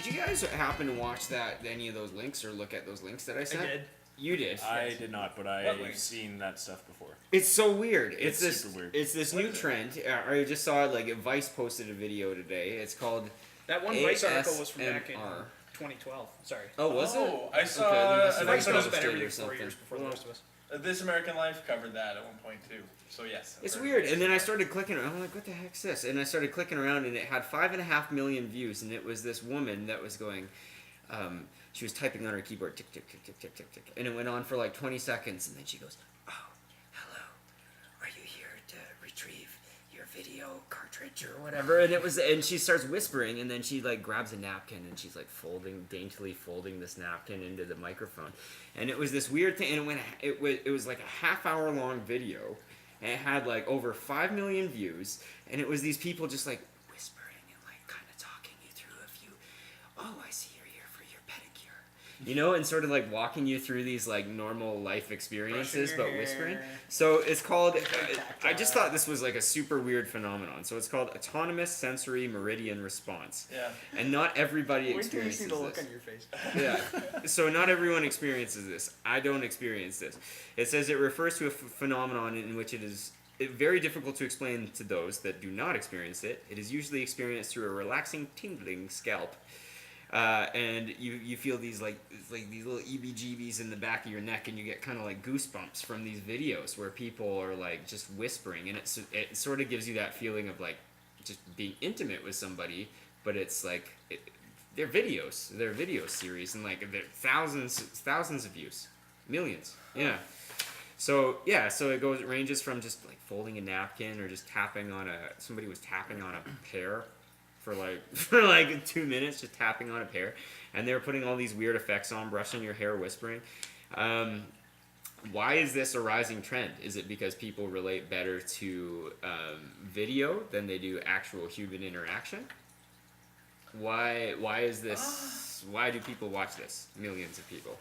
Did you guys happen to watch any of those links or look at those links that I sent? I did. You did. I did not, but I've seen that stuff before. It's so weird. It's super weird. It's this new trend. I just saw like Vice posted a video today. It's called That one Vice article was from back in ASMR. 2012. Sorry. Oh, was it? I saw Okay, Vice Illustrated was better or every 4 something. years before the rest of us. This American Life covered that at one point too. So yes. It's weird. And then I started clicking around. I'm like, what the heck's this? And I started clicking around, and it had 5.5 million views. And it was this woman that was going. She was typing on her keyboard, tick, tick, tick, tick, tick, tick, tick. And it went on for like 20 seconds. And then she goes, oh, hello. Are you here to retrieve your video cartridge or whatever? And she starts whispering, and then she like grabs a napkin, and she's like daintily folding this napkin into the microphone. And it was this weird thing. And it was like a half-hour long video. And it had like over 5 million views. And it was these people just like whispering and like kind of talking you through a few. Oh, I see you're here for your pedicure. You know, and sort of like walking you through these like normal life experiences, but whispering. So it's called, I just thought this was like a super weird phenomenon. So it's called Autonomous Sensory Meridian Response. Yeah. And not everybody Wait till you experiences see the look this. on your face. Yeah. So not everyone experiences this. I don't experience this. It says it refers to a phenomenon in which it is very difficult to explain to those that do not experience it. It is usually experienced through a relaxing, tingling scalp. And you feel these like these little EBGBs in the back of your neck, and you get kind of like goosebumps from these videos where people are like just whispering, and it sort of gives you that feeling of like just being intimate with somebody, but it's like they're video series, and like they're thousands of views, millions, yeah. So it ranges from just like folding a napkin or just somebody was tapping on a pear for like 2 minutes, just tapping on a pear, and they're putting all these weird effects on, brushing your hair, whispering. Why is this a rising trend? Is it because people relate better to video than they do actual human interaction? Why is this? Why do people watch this? Millions of people.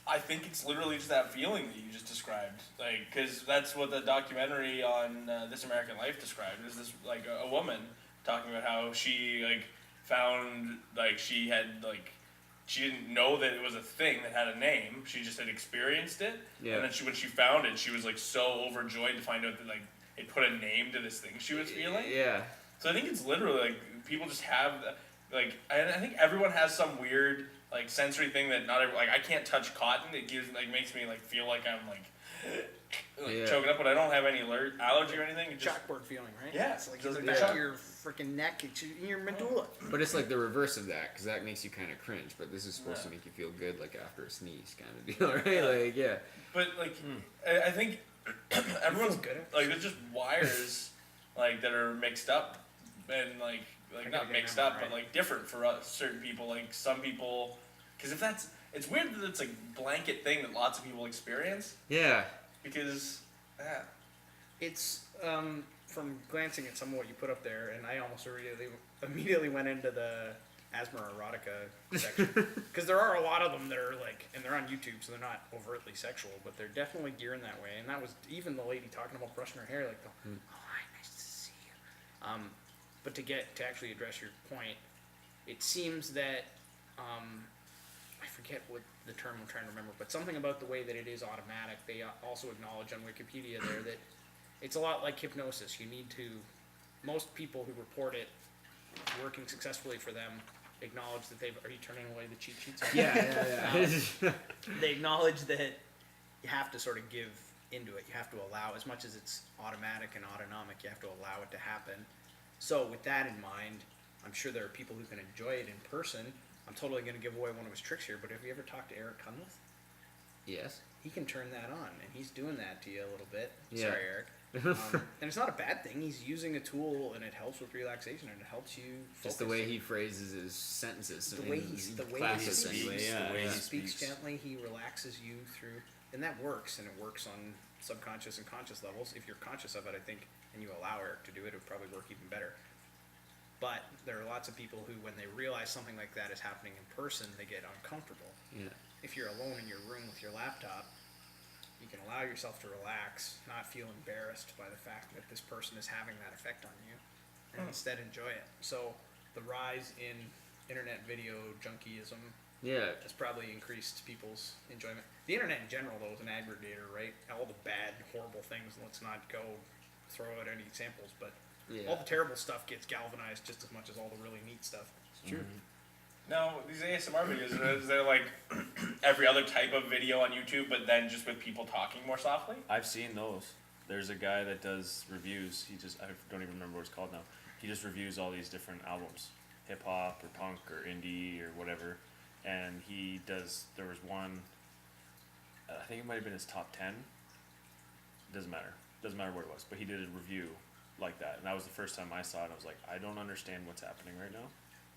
I think it's literally just that feeling that you just described, like, because that's what the documentary on This American Life described. Is this like a woman talking about how she like found like she didn't know that it was a thing that had a name. She just had experienced it, Yeah. And then when she found it, she was like so overjoyed to find out that like it put a name to this thing she was feeling. Yeah. So I think it's literally like people just have like I think everyone has some weird like sensory thing that not every, like I can't touch cotton. It gives like makes me like feel like I'm like choking up, but I don't have any allergy or anything. It just, Chalkboard feeling, right? Yeah. It's like Does in it the back shock? of your freaking neck, it's in your medulla. But it's like the reverse of that, because that makes you kind of cringe. But this is supposed to make you feel good, like after a sneeze, kind of deal, right? Like, yeah. But like I think everyone's good at like there's just wires like that are mixed up and like not mixed up, but like different for certain people. Like some people, because it's weird that it's a blanket thing that lots of people experience. Yeah. Because, It's from glancing at some of what you put up there, and I almost immediately went into the asthma erotica section because there are a lot of them that are like, and they're on YouTube, so they're not overtly sexual, but they're definitely gearing that way. And that was even the lady talking about brushing her hair, like, oh, hi, nice to see you. But to actually address your point, it seems that I forget what the term I'm trying to remember, but something about the way that it is automatic. They also acknowledge on Wikipedia there that it's a lot like hypnosis. You need to, most people who report it working successfully for them acknowledge that are you turning away the cheat sheets? Yeah. They acknowledge that you have to sort of give into it. You have to allow, as much as it's automatic and autonomic, you have to allow it to happen. So with that in mind, I'm sure there are people who can enjoy it in person. I'm totally going to give away one of his tricks here, but have you ever talked to Eric Cunliffe? Yes. He can turn that on, and he's doing that to you a little bit. Yeah. Sorry, Eric. And it's not a bad thing. He's using a tool, and it helps with relaxation, and it helps you focus. Just the way he phrases his sentences. The way he speaks Speaks gently, he relaxes you through, and that works, and it works on subconscious and conscious levels. If you're conscious of it, I think, and you allow Eric to do it, it would probably work even better. But there are lots of people who, when they realize something like that is happening in person, they get uncomfortable. Yeah. If you're alone in your room with your laptop, you can allow yourself to relax, not feel embarrassed by the fact that this person is having that effect on you, and instead enjoy it. So the rise in internet video junkiism Yeah. has probably increased people's enjoyment. The internet in general, though, is an aggregator, right? All the bad, horrible things. Let's not go throw out any examples, but all the terrible stuff gets galvanized just as much as all the really neat stuff. It's true. Now, these ASMR videos, is there like every other type of video on YouTube, but then just with people talking more softly? I've seen those. There's a guy that does reviews. I don't even remember what it's called now. He just reviews all these different albums, hip hop or punk or indie or whatever. And there was one, I think it might have been his top 10. Doesn't matter what it was, but he did a review like that. And that was the first time I saw it. I was like, I don't understand what's happening right now,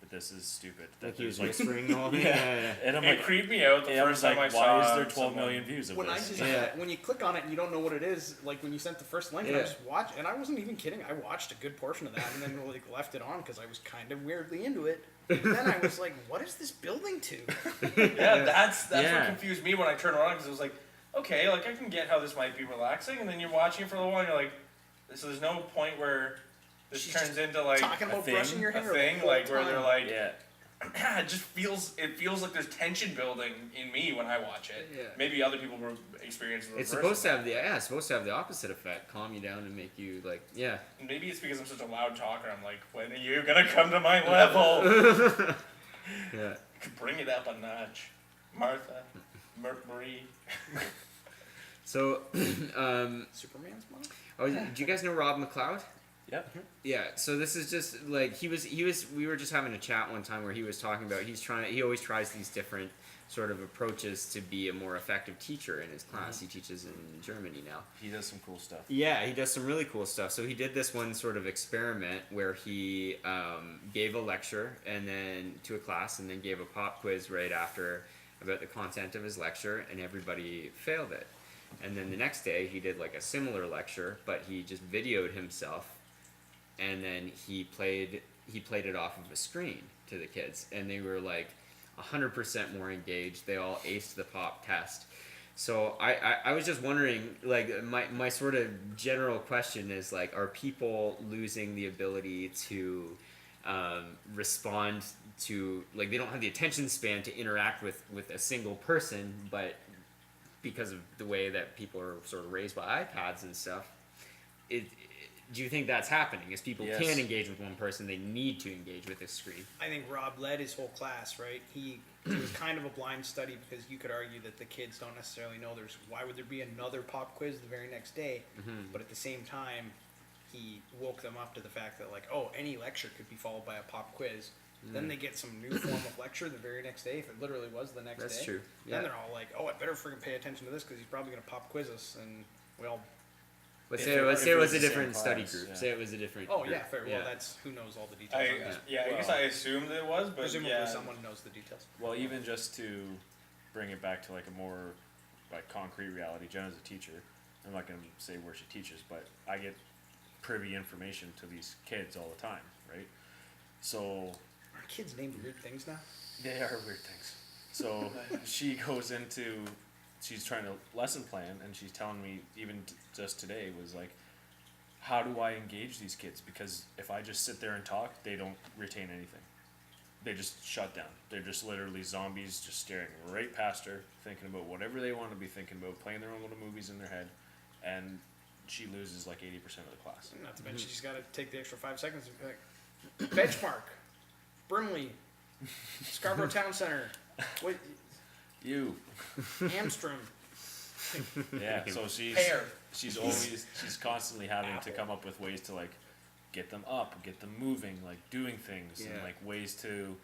but this is stupid. Like he was whispering all the yeah. And I'm It like, creeped me out the I was first time like, I saw why is there 12 someone- million views of When I this? just when you click on it and you don't know what it is, like when you sent the first link, and I Yeah. just watched, and I wasn't even kidding. I watched a good portion of that, and then like left it on because I was kind of weirdly into it. And then I was like, "What is this building to?" Yeah, that's Yeah. what confused me when I turned around because it was like, okay, like I can get how this might be relaxing, and then you're watching it for a little while, and you're like, so there's no point where this She's turns into like Talking about thing, brushing your a hair, the thing, whole like where they're time. like, Yeah. it feels like there's tension building in me when I watch it. Yeah. Maybe other people will experience the It's reverse supposed of to that. have it's supposed to have the opposite effect, calm you down and make you like, yeah. Maybe it's because I'm such a loud talker. I'm like, when are you gonna come to my level? Yeah. Bring it up a notch, Martha, Marie. So, Superman's mom. oh, do you guys know Rob McLeod? Yep. Yeah, so this is just like we were just having a chat one time where he was talking about he always tries these different sort of approaches to be a more effective teacher in his class. He teaches in Germany now. He does some cool stuff. Yeah, he does some really cool stuff. So he did this one sort of experiment where he gave a lecture and then to a class and then gave a pop quiz right after about the content of his lecture, and everybody failed it. And then the next day he did like a similar lecture, but he just videoed himself, and then he played it off of a screen to the kids, and they were like 100% more engaged. They all aced the pop test. So I was just wondering, like, my sort of general question is, like, are people losing the ability to respond to, like, they don't have the attention span to interact with a single person, but because of the way that people are sort of raised by iPads and stuff, do you think that's happening? As people Yes. can't engage with one person, they need to engage with a screen. I think Rob led his whole class, right? It was kind of a blind study because you could argue that the kids don't necessarily know why would there be another pop quiz the very next day? But at the same time, he woke them up to the fact that, like, oh, any lecture could be followed by a pop quiz. Then they get some new form of lecture the very next day, if it literally was the next day. That's true. Then Yeah. they're all like, oh, I better freaking pay attention to this because he's probably going to pop quiz us. And we all, Let's If say it- it was if it was a the same different study class, group. yeah. Say it was a different oh, group. yeah, fair. Well, that's, who knows all the details I on that. I guess Well- I assumed it was, but Presumably yeah. someone knows the details. Well, even just to bring it back to like a more like concrete reality, Jenna's a teacher. I'm not gonna say where she teaches, but I get privy information to these kids all the time, right? So Are kids named weird things now? they are weird things. So she goes into, she's trying to lesson plan, and she's telling me even just today was like, how do I engage these kids? Because if I just sit there and talk, they don't retain anything. They just shut down. They're just literally zombies, just staring right past her, thinking about whatever they want to be thinking about, playing their own little movies in their head, and she loses like 80% of the class. Not to mention she's got to take the extra 5 seconds and be like, benchmark, Brimley, Scarborough Town Center, wait, You. Hamstrom. Yeah. So Pear. she's constantly having to Apple. come up with ways to like get them up, get them moving, like doing things, and Yeah. like ways to.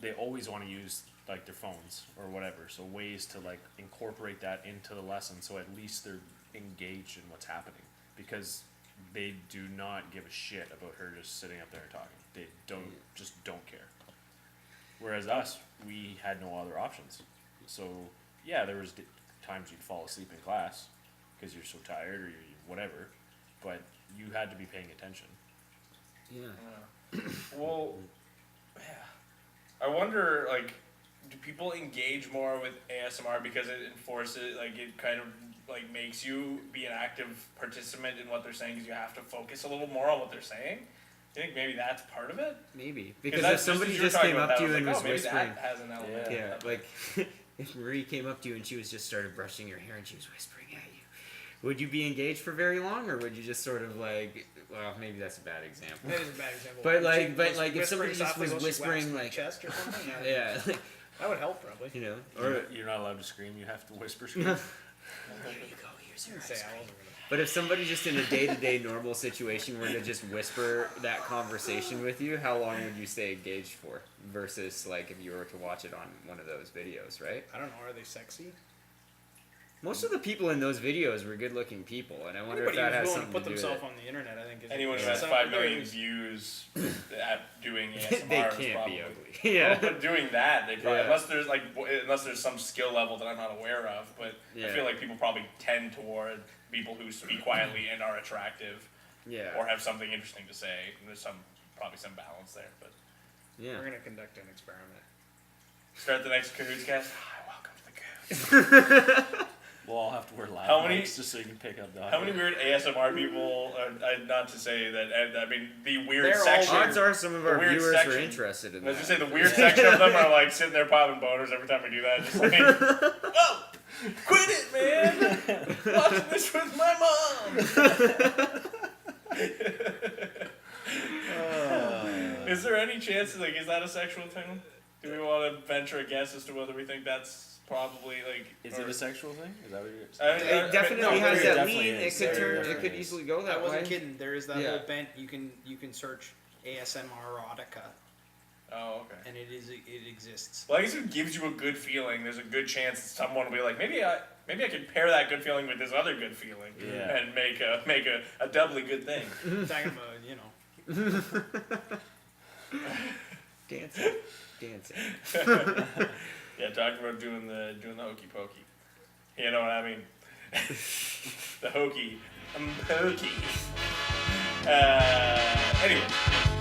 They always want to use like their phones or whatever, so ways to like incorporate that into the lesson, so at least they're engaged in what's happening, because they do not give a shit about her just sitting up there and talking. They don't care. Whereas us, we had no other options. So yeah, there was times you'd fall asleep in class because you're so tired or you're whatever, but you had to be paying attention. Yeah. Well, yeah. I wonder, like, do people engage more with ASMR because it enforces, like, it kind of, like, makes you be an active participant in what they're saying because you have to focus a little more on what they're saying? You think maybe that's part of it? Maybe because that's if somebody you were just talking came about up that, to you I and like, was maybe whispering, that has an element. Yeah. yeah, like if Marie came up to you and she was just started brushing your hair and she was whispering at you, would you be engaged for very long, or would you just sort of like, well, maybe that's a bad example. That is a bad example. But If she like, but was like, if somebody just softly was while she waxed whispering my like, chest or something, yeah, like, that would help probably. you know, or You're not allowed to scream. You have to whisper. Scream. here you go, here's I your didn't say ice I cream. wasn't gonna. But if somebody just in a day-to-day normal situation were to just whisper that conversation with you, how long would you stay engaged for? Versus like if you were to watch it on one of those videos, right? I don't know. Are they sexy? Most of the people in those videos were good-looking people, and I wonder Anybody if that has who's willing to something put to do with themselves it. on the internet, I think. Is Anyone who Yeah. has some- 5 there million is- views at doing ASMR They is can't probably. be ugly. Yeah. Well, but doing that, they probably Yeah. unless there's some skill level that I'm not aware of. But I Yeah. feel like people probably tend toward people who speak quietly and are attractive, Yeah. or have something interesting to say. And there's probably some balance there. But Yeah. We're gonna conduct an experiment. start the next Cahootscast. Hi, welcome to the Cahoots. Well, I'll have to wear loud How many- mics just so you can pick up the. How many weird ASMR people? Not to say that. I mean, the weird They're all section. Odds are some of The our weird viewers section. are interested in I was that. gonna say the weird section of them are like sitting there popping boners every time we do that. Just like, oh, quit it, man! Watching this with my mom. Is there any chance? Like, is that a sexual thing? Do we want to venture a guess as to whether we think that's probably like? Is or- it a sexual thing? Is that what you're I saying? mean, It definitely no, has there that definitely lean. is. It could There turn. It definitely could is. easily go that I wasn't way. kidding. There is that Yeah. whole bent. You can search ASMR erotica, Oh, okay. and it exists. Well, I guess if it gives you a good feeling, there's a good chance that someone will be like, maybe I can pair that good feeling with this other good feeling, Yeah. and make a doubly good thing. Talking about Dancing. Yeah, talking about doing the hokey pokey. You know what I mean? The hokey. Hokey. Anyway.